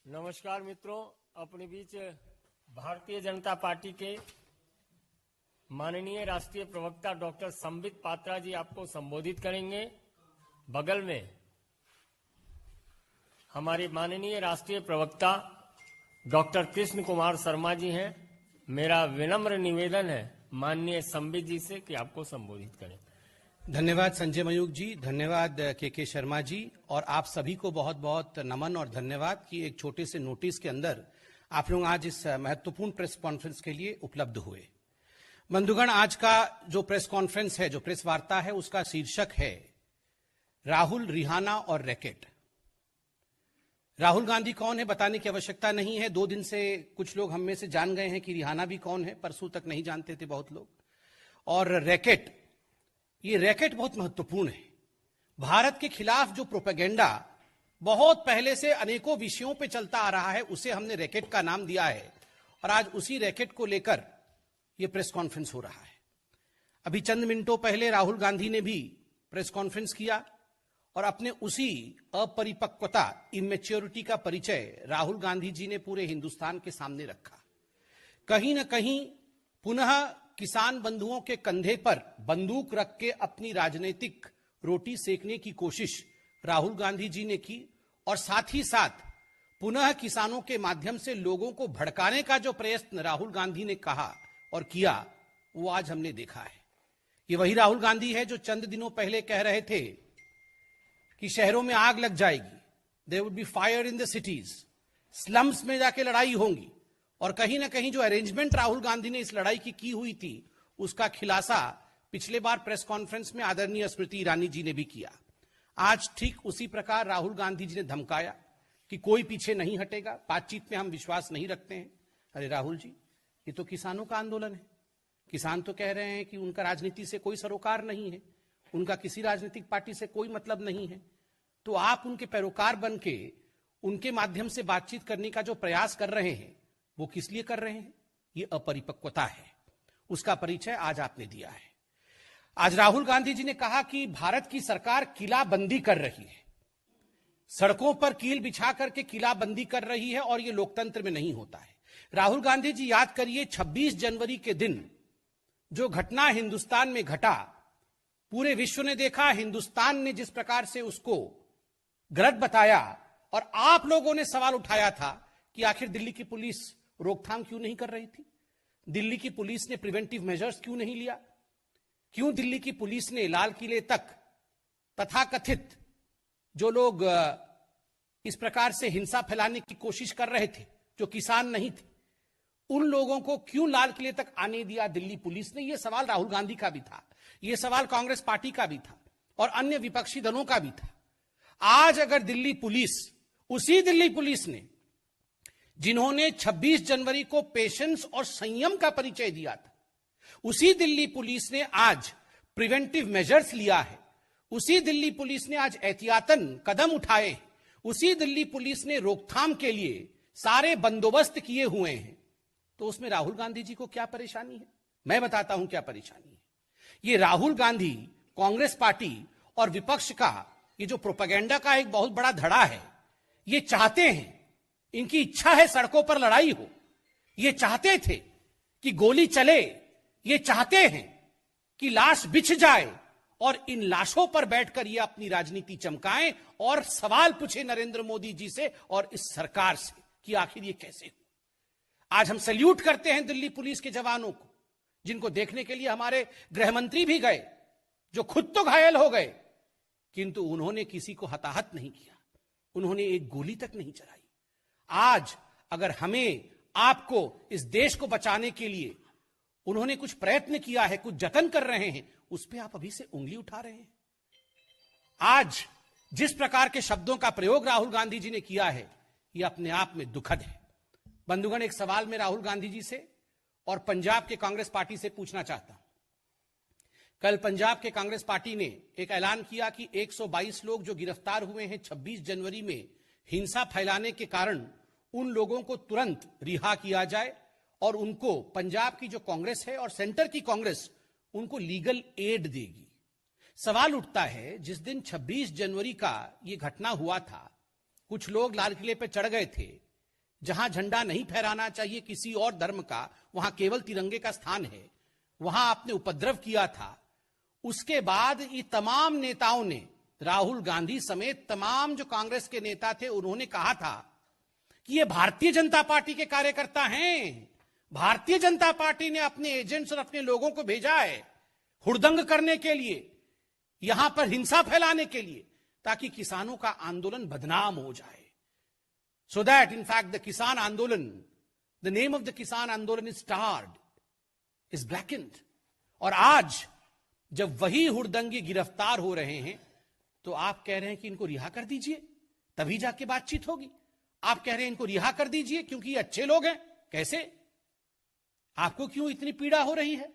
नमस्कार मित्रों, अपने बीच भारतीय जनता पार्टी के माननीय राष्ट्रीय प्रवक्ता डॉक्टर संबित पात्रा जी आपको संबोधित करेंगे। बगल में हमारे माननीय राष्ट्रीय प्रवक्ता डॉक्टर कृष्ण कुमार शर्मा जी हैं। मेरा विनम्र निवेदन है माननीय संबित जी से कि आपको संबोधित करें। धन्यवाद संजय मयूख जी, धन्यवाद के शर्मा जी, और आप सभी को बहुत बहुत नमन और धन्यवाद कि एक छोटे से नोटिस के अंदर आप लोग आज इस महत्वपूर्ण प्रेस कॉन्फ्रेंस के लिए उपलब्ध हुए। बंधुगण, आज का जो प्रेस कॉन्फ्रेंस है, जो प्रेस वार्ता है, उसका शीर्षक है राहुल, रिहाना और रैकेट। राहुल गांधी कौन है बताने की आवश्यकता नहीं है। 2 दिन से कुछ लोग हम में से जान गए हैं कि रिहाना भी कौन है, परसों तक नहीं जानते थे बहुत लोग। और रैकेट, ये रैकेट बहुत महत्वपूर्ण है। भारत के खिलाफ जो प्रोपेगेंडा बहुत पहले से अनेकों विषयों पे चलता आ रहा है, उसे हमने रैकेट का नाम दिया है, और आज उसी रैकेट को लेकर यह प्रेस कॉन्फ्रेंस हो रहा है। अभी चंद मिनटों पहले राहुल गांधी ने भी प्रेस कॉन्फ्रेंस किया और अपने उसी अपरिपक्वता, इमेच्योरिटी का परिचय राहुल गांधी जी ने पूरे हिंदुस्तान के सामने रखा। कहीं ना कहीं पुनः किसान बंधुओं के कंधे पर बंदूक रख के अपनी राजनीतिक रोटी सेकने की कोशिश राहुल गांधी जी ने की, और साथ ही साथ पुनः किसानों के माध्यम से लोगों को भड़काने का जो प्रयत्न राहुल गांधी ने कहा और किया, वो आज हमने देखा है। ये वही राहुल गांधी है जो चंद दिनों पहले कह रहे थे कि शहरों में आग लग जाएगी, there would be fire in the cities, slums में जाके लड़ाई होंगी, और कहीं ना कहीं जो अरेंजमेंट राहुल गांधी ने इस लड़ाई की हुई थी, उसका खुलासा पिछले बार प्रेस कॉन्फ्रेंस में आदरणीय स्मृति ईरानी जी ने भी किया। आज ठीक उसी प्रकार राहुल गांधी जी ने धमकाया कि कोई पीछे नहीं हटेगा, बातचीत में हम विश्वास नहीं रखते हैं। अरे राहुल जी, ये तो किसानों का आंदोलन है। किसान तो कह रहे हैं कि उनका राजनीति से कोई सरोकार नहीं है, उनका किसी राजनीतिक पार्टी से कोई मतलब नहीं है। तो आप उनके पैरोकार बन के उनके माध्यम से बातचीत करने का जो प्रयास कर रहे हैं, वो किस लिए कर रहे हैं? ये अपरिपक्वता है, उसका परिचय आज आपने दिया है। आज राहुल गांधी जी ने कहा कि भारत की सरकार किलाबंदी कर रही है, सड़कों पर कील बिछा करके किलाबंदी कर रही है, और ये लोकतंत्र में नहीं होता है। राहुल गांधी जी, याद करिए 26 जनवरी के दिन जो घटना हिंदुस्तान में घटा, पूरे विश्व ने देखा, हिंदुस्तान ने जिस प्रकार से उसको गलत बताया, और आप लोगों ने सवाल उठाया था कि आखिर दिल्ली की पुलिस रोकथाम क्यों नहीं कर रही थी, दिल्ली की पुलिस ने प्रिवेंटिव मेजर्स क्यों नहीं लिया, क्यों दिल्ली की पुलिस ने लाल किले तक तथाकथित जो लोग इस प्रकार से हिंसा फैलाने की कोशिश कर रहे थे, जो किसान नहीं थे, उन लोगों को क्यों लाल किले तक आने दिया दिल्ली पुलिस ने? यह सवाल राहुल गांधी का भी था, यह सवाल कांग्रेस पार्टी का भी था, और अन्य विपक्षी दलों का भी था। आज अगर दिल्ली पुलिस, उसी दिल्ली पुलिस ने जिन्होंने 26 जनवरी को पेशेंस और संयम का परिचय दिया था, उसी दिल्ली पुलिस ने आज प्रिवेंटिव मेजर्स लिया है, उसी दिल्ली पुलिस ने आज एहतियातन कदम उठाए, उसी दिल्ली पुलिस ने रोकथाम के लिए सारे बंदोबस्त किए हुए हैं, तो उसमें राहुल गांधी जी को क्या परेशानी है? मैं बताता हूं क्या परेशानी है। ये राहुल गांधी, कांग्रेस पार्टी और विपक्ष का ये जो प्रोपेगेंडा का एक बहुत बड़ा धड़ा है, ये चाहते हैं, इनकी इच्छा है सड़कों पर लड़ाई हो, ये चाहते थे कि गोली चले, ये चाहते हैं कि लाश बिछ जाए, और इन लाशों पर बैठकर ये अपनी राजनीति चमकाएं और सवाल पूछे नरेंद्र मोदी जी से और इस सरकार से कि आखिर ये कैसे हो। आज हम सैल्यूट करते हैं दिल्ली पुलिस के जवानों को, जिनको देखने के लिए हमारे गृह मंत्री भी गए, जो खुद तो घायल हो गए, किंतु उन्होंने किसी को हताहत नहीं किया, उन्होंने एक गोली तक नहीं चलाई। आज अगर हमें, आपको, इस देश को बचाने के लिए उन्होंने कुछ प्रयत्न किया है, कुछ जतन कर रहे हैं, उस पर आप अभी से उंगली उठा रहे हैं। आज जिस प्रकार के शब्दों का प्रयोग राहुल गांधी जी ने किया है, यह अपने आप में दुखद है। बंधुगण, एक सवाल मैं राहुल गांधी जी से और पंजाब के कांग्रेस पार्टी से पूछना चाहता हूं। कल पंजाब के कांग्रेस पार्टी ने एक ऐलान किया कि 122 लोग जो गिरफ्तार हुए हैं 26 जनवरी में हिंसा फैलाने के कारण, उन लोगों को तुरंत रिहा किया जाए, और उनको पंजाब की जो कांग्रेस है और सेंटर की कांग्रेस उनको लीगल एड देगी। सवाल उठता है, जिस दिन 26 जनवरी का यह घटना हुआ था, कुछ लोग लाल किले पर चढ़ गए थे, जहां झंडा नहीं फहराना चाहिए किसी और धर्म का, वहां केवल तिरंगे का स्थान है, वहां आपने उपद्रव किया था। उसके बाद ये तमाम नेताओं ने, राहुल गांधी समेत तमाम जो कांग्रेस के नेता थे, उन्होंने कहा था कि ये भारतीय जनता पार्टी के कार्यकर्ता हैं। भारतीय जनता पार्टी ने अपने एजेंट्स और अपने लोगों को भेजा है हुड़दंग करने के लिए, यहां पर हिंसा फैलाने के लिए, ताकि किसानों का आंदोलन बदनाम हो जाए। So that in fact the किसान आंदोलन, द नेम ऑफ द किसान आंदोलन इज स्टार्ड, इज ब्लैकेंड। और आज जब वही हुड़दंगी गिरफ्तार हो रहे हैं, तो आप कह रहे हैं कि इनको रिहा कर दीजिए, तभी जाके बातचीत होगी। आप कह रहे हैं इनको रिहा कर दीजिए क्योंकि ये अच्छे लोग हैं। कैसे? आपको क्यों इतनी पीड़ा हो रही है?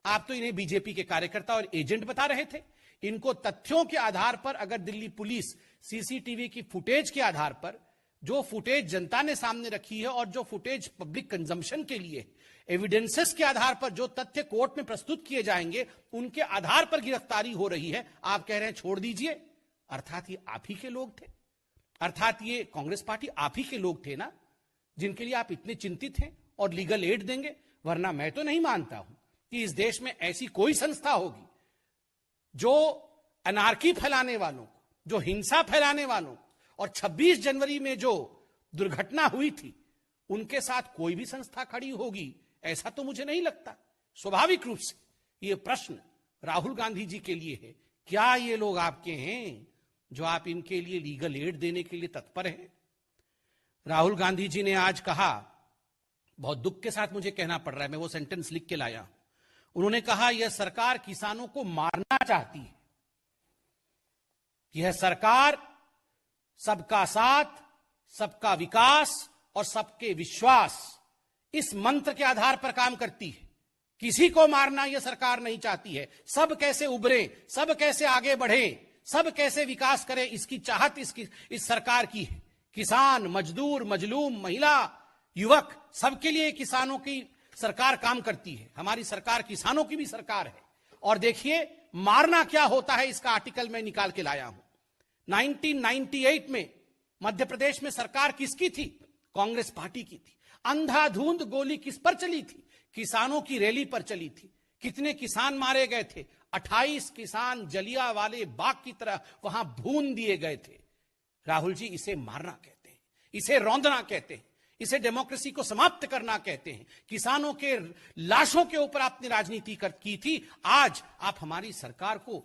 आप तो इन्हें बीजेपी के कार्यकर्ता और एजेंट बता रहे थे। इनको तथ्यों के आधार पर, अगर दिल्ली पुलिस सीसीटीवी की फुटेज के आधार पर, जो फुटेज जनता ने सामने रखी है और जो फुटेज पब्लिक कंजम्पशन के लिए, एविडेंसेस के आधार पर जो तथ्य कोर्ट में प्रस्तुत किए जाएंगे, उनके आधार पर गिरफ्तारी हो रही है। आप कह रहे हैं छोड़ दीजिए। अर्थात ये आप ही के लोग थे, अर्थात ये कांग्रेस पार्टी आप ही के लोग थे ना, जिनके लिए आप इतने चिंतित हैं और लीगल एड देंगे। वरना मैं तो नहीं मानता हूं कि इस देश में ऐसी कोई संस्था होगी जो अनार्की फैलाने वालों को, जो हिंसा फैलाने वालों को, और 26 जनवरी में जो दुर्घटना हुई थी, उनके साथ कोई भी संस्था खड़ी होगी, ऐसा तो मुझे नहीं लगता। स्वाभाविक रूप से यह प्रश्न राहुल गांधी जी के लिए है, क्या ये लोग आपके हैं जो आप इनके लिए लीगल एड देने के लिए तत्पर हैं? राहुल गांधी जी ने आज कहा, बहुत दुख के साथ मुझे कहना पड़ रहा है, मैं वो सेंटेंस लिख के लाया, उन्होंने कहा यह सरकार किसानों को मारना चाहती है। यह सरकार सबका साथ, सबका विकास और सबके विश्वास, इस मंत्र के आधार पर काम करती है। किसी को मारना यह सरकार नहीं चाहती है। सब कैसे उभरे, सब कैसे आगे बढ़े, सब कैसे विकास करे, इसकी चाहत इस सरकार की है। किसान, मजदूर, मजलूम, महिला, युवक, सबके लिए किसानों की सरकार काम करती है। हमारी सरकार किसानों की भी सरकार है। और देखिए मारना क्या होता है, इसका आर्टिकल मैं निकाल के लाया हूं। 1998 में मध्य प्रदेश में सरकार किसकी थी? कांग्रेस पार्टी की थी। अंधाधुंध गोली किस पर चली थी? किसानों की रैली पर चली थी। कितने किसान मारे गए थे? 28 किसान जलियांवाले बाग की तरह वहां भून दिए गए थे। राहुल जी, इसे मारना कहते हैं, इसे रौंदना कहते हैं, इसे डेमोक्रेसी को समाप्त करना कहते हैं। किसानों के लाशों के ऊपर आपने राजनीति की थी। आज आप हमारी सरकार को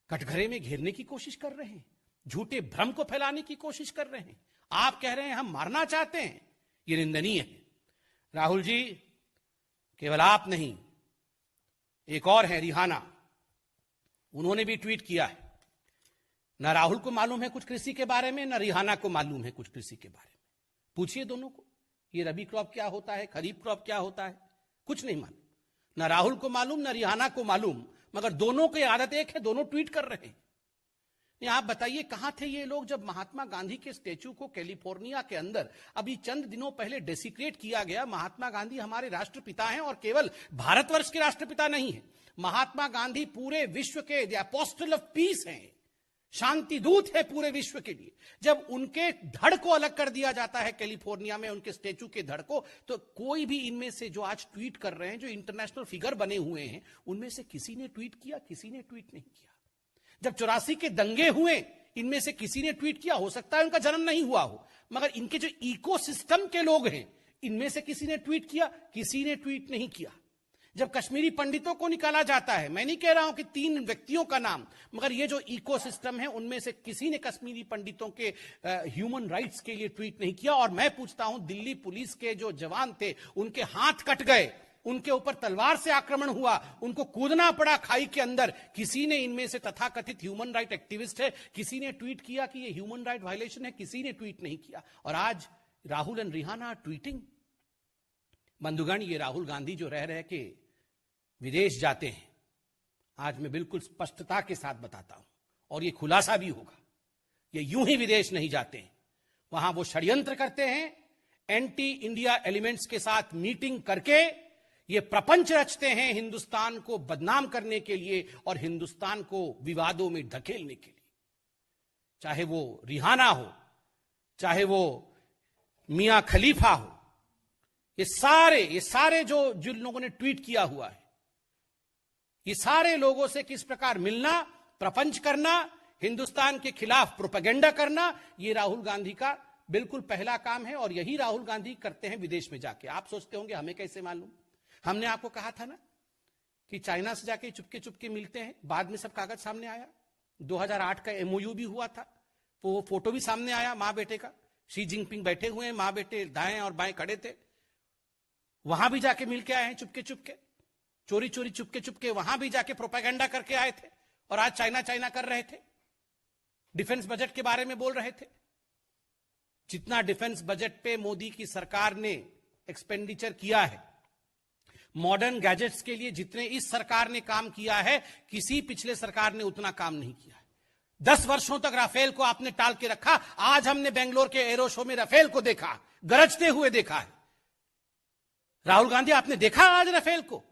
कटघरे में घेरने की कोशिश कर रहे हैं, झूठे भ्रम को फैलाने की कोशिश कर रहे हैं। आप कह रहे हैं हम मारना चाहते हैं, यह निंदनीय है। राहुल जी, केवल आप नहीं, एक और है रिहाना, उन्होंने भी ट्वीट किया है। ना राहुल को मालूम है कुछ कृषि के बारे में, ना रिहाना को मालूम है कुछ कृषि के बारे में। पूछिए दोनों को, ये रबी क्रॉप क्या होता है, खरीफ क्रॉप क्या होता है, कुछ नहीं मालूम। ना राहुल को मालूम, ना रिहाना को मालूम, मगर दोनों की आदत एक है, दोनों ट्वीट कर रहे हैं। आप बताइए कहां थे ये लोग जब महात्मा गांधी के स्टैच्यू को कैलिफोर्निया के अंदर अभी चंद दिनों पहले डेसिक्रेट किया गया। महात्मा गांधी हमारे राष्ट्रपिता हैं, और केवल भारतवर्ष के राष्ट्रपिता नहीं है। महात्मा गांधी पूरे विश्व के द अपोस्टल ऑफ पीस हैं, शांति दूत है पूरे विश्व के लिए। जब उनके धड़ को अलग कर दिया जाता है कैलिफोर्निया में, उनके स्टैच्यू के धड़ को, तो कोई भी इनमें से जो आज ट्वीट कर रहे हैं, जो इंटरनेशनल फिगर बने हुए हैं, उनमें से किसी ने ट्वीट किया? किसी ने ट्वीट नहीं किया। जब 84 के दंगे हुए, इनमें से किसी ने ट्वीट किया? हो सकता है उनका जन्म नहीं हुआ हो, मगर इनके जो इकोसिस्टम के लोग हैं, इनमें से किसी ने ट्वीट किया? किसी ने ट्वीट नहीं किया। जब कश्मीरी पंडितों को निकाला जाता है, मैं नहीं कह रहा हूं कि 3 व्यक्तियों का नाम, मगर ये जो इकोसिस्टम है, उनमें से किसी ने कश्मीरी पंडितों के ह्यूमन राइट्स के लिए ट्वीट नहीं किया। और मैं पूछता हूं, दिल्ली पुलिस के जो जवान थे, उनके हाथ कट गए, उनके ऊपर तलवार से आक्रमण हुआ, उनको कूदना पड़ा खाई के अंदर, किसी ने इनमें से तथाकथित ह्यूमन राइट एक्टिविस्ट है, किसी ने ट्वीट किया कि ये ह्यूमन राइट वायलेशन है? किसी ने ट्वीट नहीं किया। और आज राहुल एंड रिहाना ट्वीटिंग। बंधुगण, ये राहुल गांधी जो रह के विदेश जाते हैं, आज मैं बिल्कुल स्पष्टता के साथ बताता हूं, और ये खुलासा भी होगा, ये यूं ही विदेश नहीं जाते हैं। वहां वो षड्यंत्र करते हैं, एंटी इंडिया एलिमेंट्स के साथ मीटिंग करके ये प्रपंच रचते हैं हिंदुस्तान को बदनाम करने के लिए और हिंदुस्तान को विवादों में धकेलने के लिए। चाहे वो रिहाना हो, चाहे वो मियां खलीफा हो, ये सारे जो जिन लोगों ने ट्वीट किया हुआ है, ये सारे लोगों से किस प्रकार मिलना, प्रपंच करना, हिंदुस्तान के खिलाफ प्रोपेगेंडा करना, ये राहुल गांधी का बिल्कुल पहला काम है। और यही राहुल गांधी करते हैं विदेश में जाके। आप सोचते होंगे हमें कैसे मालूम? हमने आपको कहा था ना कि चाइना से जाके चुपके चुपके मिलते हैं, बाद में सब कागज सामने आया। 2008 का एमओयू भी हुआ था, वो फोटो भी सामने आया मां बेटे का, शी जिनपिंग बैठे हुए हैं, मां बेटे दाएं और बाएं खड़े थे, वहां भी जाके मिल के आए हैं चुपके चुपके, चोरी चोरी चुपके चुपके वहां भी जाके प्रोपेगेंडा करके आए थे। और आज चाइना चाइना कर रहे थे, डिफेंस बजट के बारे में बोल रहे थे। जितना डिफेंस बजट पे मोदी की सरकार ने एक्सपेंडिचर किया है, मॉडर्न गैजेट्स के लिए जितने इस सरकार ने काम किया है, किसी पिछले सरकार ने उतना काम नहीं किया है। 10 वर्षों तक राफेल को आपने टाल के रखा। आज हमने बेंगलोर के एरो शो में राफेल को देखा, गरजते हुए देखा है। राहुल गांधी, आपने देखा आज राफेल को?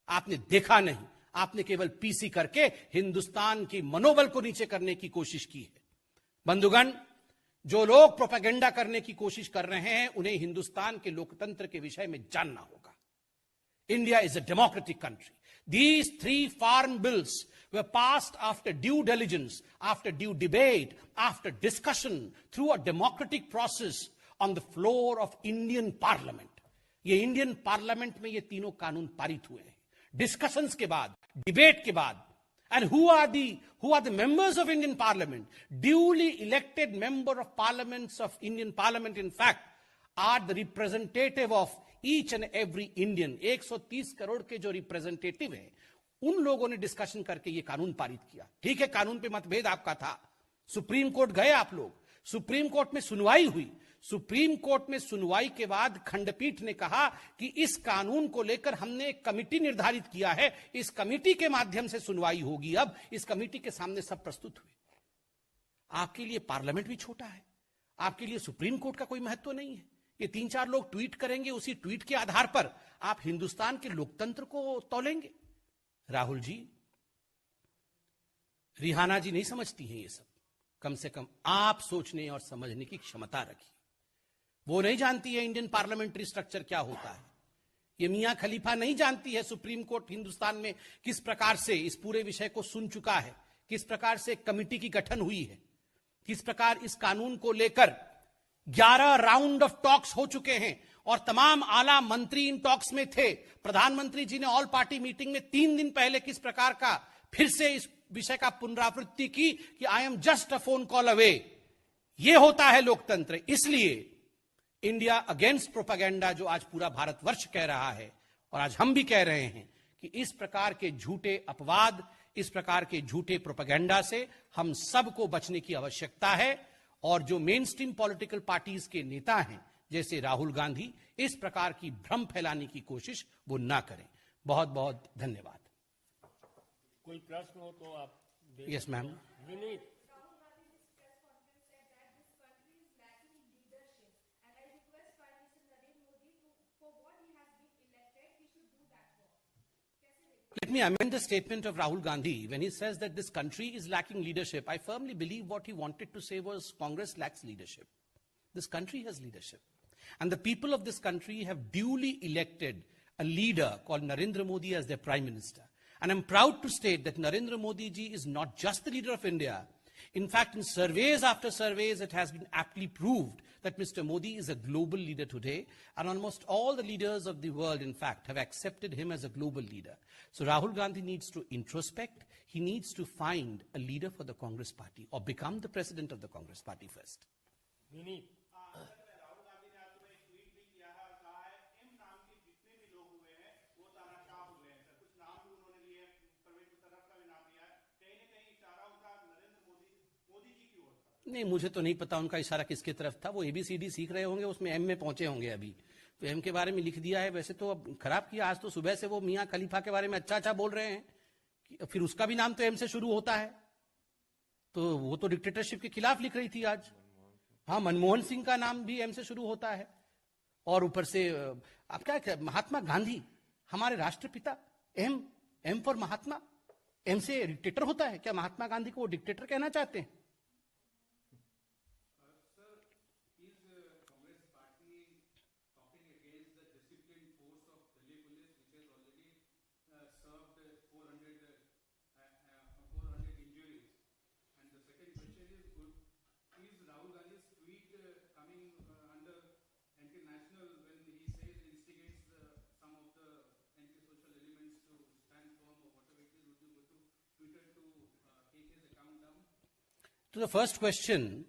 आपने देखा नहीं, आपने केवल पीसी करके हिंदुस्तान की मनोबल को नीचे करने की कोशिश की है। बंधुगण, जो लोग प्रोपेगेंडा करने की कोशिश कर रहे हैं, उन्हें हिंदुस्तान के लोकतंत्र के विषय में जानना होगा। India is a democratic country. These 3 foreign bills were passed after due diligence, after due debate, after discussion, through a democratic process on the floor of Indian Parliament. ये इंडियन पार्लियामेंट में ये तीनों कानून पारित हुए हैं, डिस्कशंस के बाद, डिबेट के बाद. And who are the members of Indian Parliament? Duly elected member of parliaments of Indian Parliament, in fact, are the representative of each and every Indian. 130 crore के जो रिप्रेजेंटेटिव हैं, उन लोगों ने डिस्कशन करके ये कानून पारित किया. ठीक है, कानून पे मतभेद आपका था, सुप्रीम कोर्ट गए आप लोग, सुप्रीम कोर्ट में सुनवाई हुई. सुप्रीम कोर्ट में सुनवाई के बाद खंडपीठ ने कहा कि इस कानून को लेकर हमने एक कमिटी निर्धारित किया है, इस कमिटी के माध्यम से सुनवाई होगी. अब इस कमिटी के सामने सब प्रस्तुत हुए. आपके लिए पार्लियामेंट भी छोटा है, आपके लिए सुप्रीम कोर्ट का कोई महत्व नहीं है. ये 3-4 लोग ट्वीट करेंगे, उसी ट्वीट के आधार पर आप हिंदुस्तान के लोकतंत्र को तौलेंगे. राहुल जी, रिहाना जी नहीं समझती हैं ये सब. कम से कम आप सोचने और समझने की क्षमता रखिए. वो नहीं जानती है इंडियन पार्लियामेंट्री स्ट्रक्चर क्या होता है. ये मियां खलीफा नहीं जानती है सुप्रीम कोर्ट हिंदुस्तान में किस प्रकार से इस पूरे विषय को सुन चुका है, किस प्रकार से कमिटी की गठन हुई है, किस प्रकार इस कानून को लेकर 11 राउंड ऑफ टॉक्स हो चुके हैं और तमाम आला मंत्री इन टॉक्स में थे. प्रधानमंत्री जी ने ऑल पार्टी मीटिंग में 3 दिन पहले किस प्रकार का फिर से इस विषय का पुनरावृत्ति की कि I am just a phone call away. यह होता है लोकतंत्र. इसलिए इंडिया अगेंस्ट प्रोपेगेंडा, जो आज पूरा भारतवर्ष कह रहा है और आज हम भी कह रहे हैं कि इस प्रकार के झूठे अपवाद, इस प्रकार के झूठे प्रोपेगेंडा से हम सबको बचने की आवश्यकता है. और जो मेन स्ट्रीम पॉलिटिकल पार्टीज के नेता हैं जैसे राहुल गांधी, इस प्रकार की भ्रम फैलाने की कोशिश वो ना करें. बहुत बहुत धन्यवाद. कोई प्रश्न हो तो आप. Yes ma'am. Vineet. Let me amend the statement of Rahul Gandhi when he says that this country is lacking leadership. I firmly believe what he wanted to say was Congress lacks leadership. This country has leadership. And the people of this country have duly elected a leader called Narendra Modi as their Prime Minister. And I'm proud to state that Narendra Modi ji is not just the leader of India. In fact, in surveys after surveys, it has been aptly proved that Mr. Modi is a global leader today, and almost all the leaders of the world, in fact, have accepted him as a global leader. So Rahul Gandhi needs to introspect. He needs to find a leader for the Congress party or become the president of the Congress party first. Vineet. नहीं, मुझे तो नहीं पता उनका इशारा किसकी तरफ था. वो ABCD सीख रहे होंगे, उसमें M में पहुंचे होंगे. अभी तो M के बारे में लिख दिया है. वैसे तो अब खराब किया, आज तो सुबह से वो मियां खलीफा के बारे में अच्छा अच्छा बोल रहे हैं कि फिर उसका भी नाम तो M से शुरू होता है. तो वो तो डिक्टेटरशिप के खिलाफ लिख रही थी आज. हाँ, मनमोहन सिंह का नाम भी M से शुरू होता है. और ऊपर से आप क्या, महात्मा गांधी हमारे राष्ट्रपिता. M for Mahatma. M से डिक्टेटर होता है क्या? महात्मा गांधी को वो डिक्टेटर कहना चाहते हैं? 400 injuries? And the second question is Rahul Gandhi's tweet coming under anti-national when he says instigates some of the anti-social elements to stand firm or whatever it is? Would you go to Twitter to take his account down? To the first question,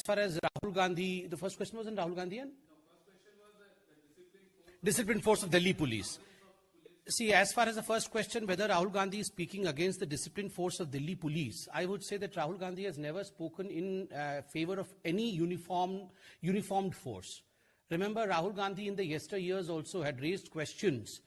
as far as Rahul Gandhi, the first question was on Rahul Gandhi and? No, first question was the Discipline force of Delhi police. See, as far as the first question, whether Rahul Gandhi is speaking against the discipline force of Delhi police, I would say that Rahul Gandhi has never spoken in favor of any uniformed force. Remember, Rahul Gandhi in the yesteryears also had raised questions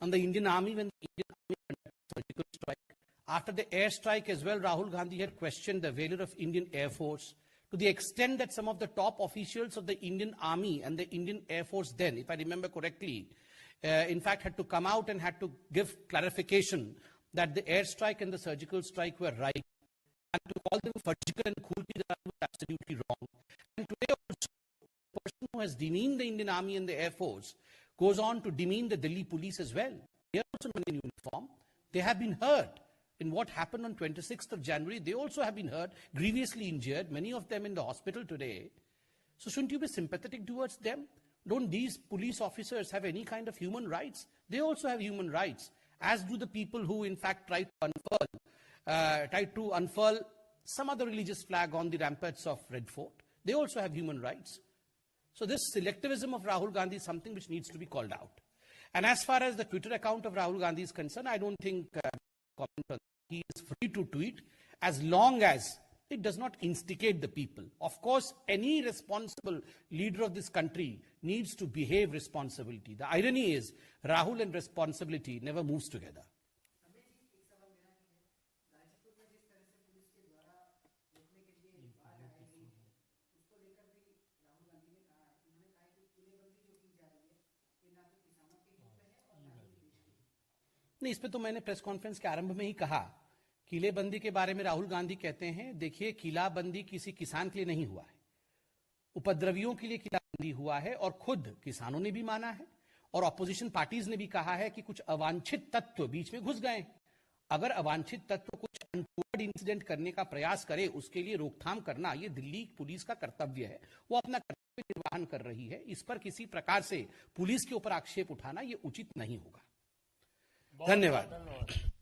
on the Indian Army when the Indian Army conducted surgical strike. After the air strike as well, Rahul Gandhi had questioned the valor of Indian Air Force, to the extent that some of the top officials of the Indian Army and the Indian Air Force then, if I remember correctly, in fact had to come out and had to give clarification that the air strike and the surgical strike were right, and to call them surgical and cruelty that was absolutely wrong. And today also, the person who has demeaned the Indian Army and the Air Force goes on to demean the Delhi police as well. They are also not in uniform. They have been hurt in what happened on 26th of January. They also have been hurt, grievously injured, many of them in the hospital today. So shouldn't you be sympathetic towards them? Don't these police officers have any kind of human rights? They also have human rights, as do the people who in fact try to unfurl some other religious flag on the ramparts of Red Fort. They also have human rights. So this selectivism of Rahul Gandhi is something which needs to be called out. And as far as the Twitter account of Rahul Gandhi is concerned, I don't think comment on. He is free to tweet as long as it does not instigate the people. Of course, any responsible leader of this country needs to behave responsibility. The irony is, Rahul and responsibility never moves together. नहीं, इस पे तो मैंने press conference के आरंभ में ही कहा। किलेबंदी के बारे में राहुल गांधी कहते हैं, देखिए किलाबंदी किसी किसान के लिए नहीं हुआ है, उपद्रवियों के लिए किलाबंदी हुआ है, और खुद किसानों ने भी माना है और ऑपोजिशन पार्टीज ने भी कहा है कि कुछ अवांछित तत्व बीच में घुस गए। अगर अवांछित तत्व कुछ अनटोवर्ड इंसिडेंट करने का प्रयास करे, उसके लिए रोकथाम करना ये दिल्ली पुलिस का कर्तव्य है, वो अपना कर्तव्य निर्वहन कर रही है। इस पर किसी प्रकार से पुलिस के ऊपर आक्षेप उठाना ये उचित नहीं होगा। धन्यवाद।